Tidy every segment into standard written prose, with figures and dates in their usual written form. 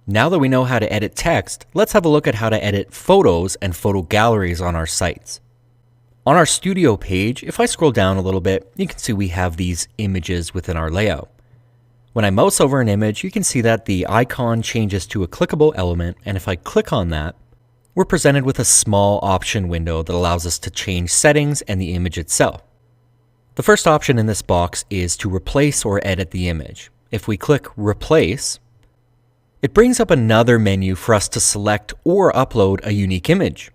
Now that we know how to edit text, let's have a look at how to edit photos and photo galleries on our sites. On our studio page, if I scroll down a little bit, you can see we have these images within our layout. When I mouse over an image, you can see that the icon changes to a clickable element, and if I click on that, we're presented with a small option window that allows us to change settings and the image itself. The first option in this box is to replace or edit the image. If we click Replace, it brings up another menu for us to select or upload a unique image.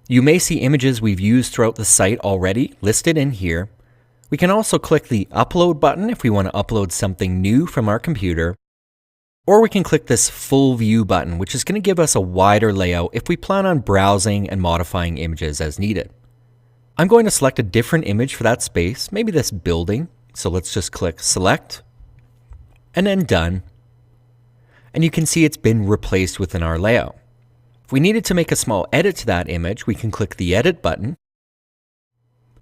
You may see images we've used throughout the site already listed in here. We can also click the Upload button if we want to upload something new from our computer, or we can click this Full View button, which is going to give us a wider layout if we plan on browsing and modifying images as needed. I'm going to select a different image for that space, maybe this building. So let's just click Select and then Done. And you can see it's been replaced within our layout. If we needed to make a small edit to that image, we can click the Edit button.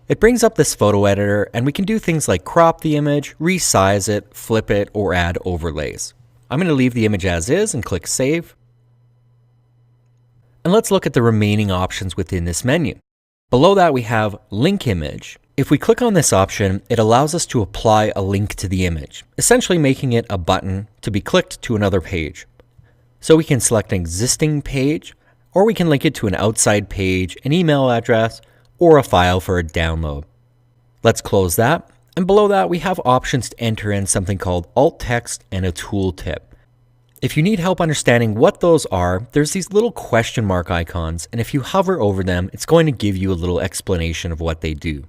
It brings up this photo editor, and we can do things like crop the image, resize it, flip it, or add overlays. I'm going to leave the image as is and click Save. And let's look at the remaining options within this menu. Below that we have Link Image. If we click on this option, it allows us to apply a link to the image, essentially making it a button to be clicked to another page. So we can select an existing page, or we can link it to an outside page, an email address, or a file for a download. Let's close that, and below that we have options to enter in something called alt text and a tooltip. If you need help understanding what those are, there's these little question mark icons, and if you hover over them, it's going to give you a little explanation of what they do.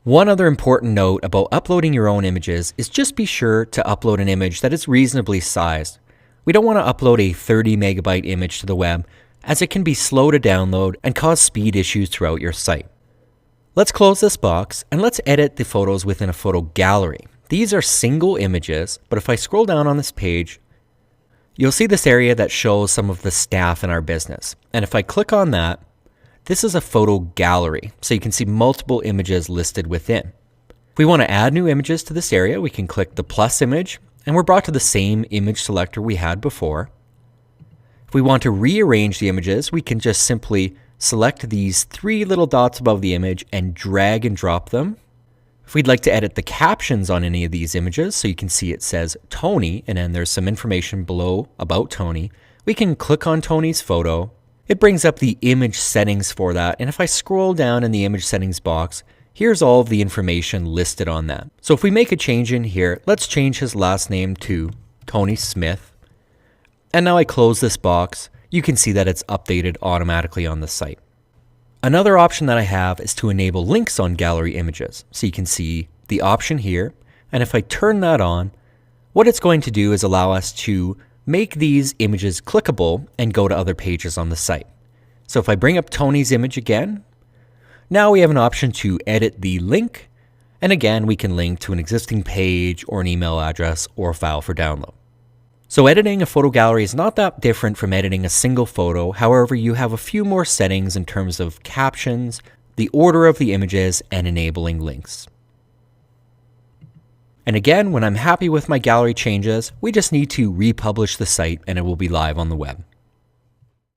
One other important note about uploading your own images is just be sure to upload an image that is reasonably sized. We don't want to upload a 30 megabyte image to the web, as it can be slow to download and cause speed issues throughout your site. Let's close this box and let's edit the photos within a photo gallery. These are single images, but if I scroll down on this page, you'll see this area that shows some of the staff in our business. And if I click on that, this is a photo gallery, so you can see multiple images listed within. If we want to add new images to this area, we can click the plus image, and we're brought to the same image selector we had before. If we want to rearrange the images, we can just simply select these three little dots above the image and drag and drop them. If we'd like to edit the captions on any of these images, so you can see it says Tony, and then there's some information below about Tony, we can click on Tony's photo. It brings up the image settings for that, and if I scroll down in the image settings box, here's all of the information listed on that. So if we make a change in here, let's change his last name to Tony Smith. And now I close this box, you can see that it's updated automatically on the site. Another option that I have is to enable links on gallery images. So you can see the option here, and if I turn that on, what it's going to do is allow us to make these images clickable and go to other pages on the site. So if I bring up Tony's image again, now we have an option to edit the link, and again we can link to an existing page or an email address or a file for download. So editing a photo gallery is not that different from editing a single photo. However, you have a few more settings in terms of captions, the order of the images, and enabling links. And again, when I'm happy with my gallery changes, we just need to republish the site and it will be live on the web.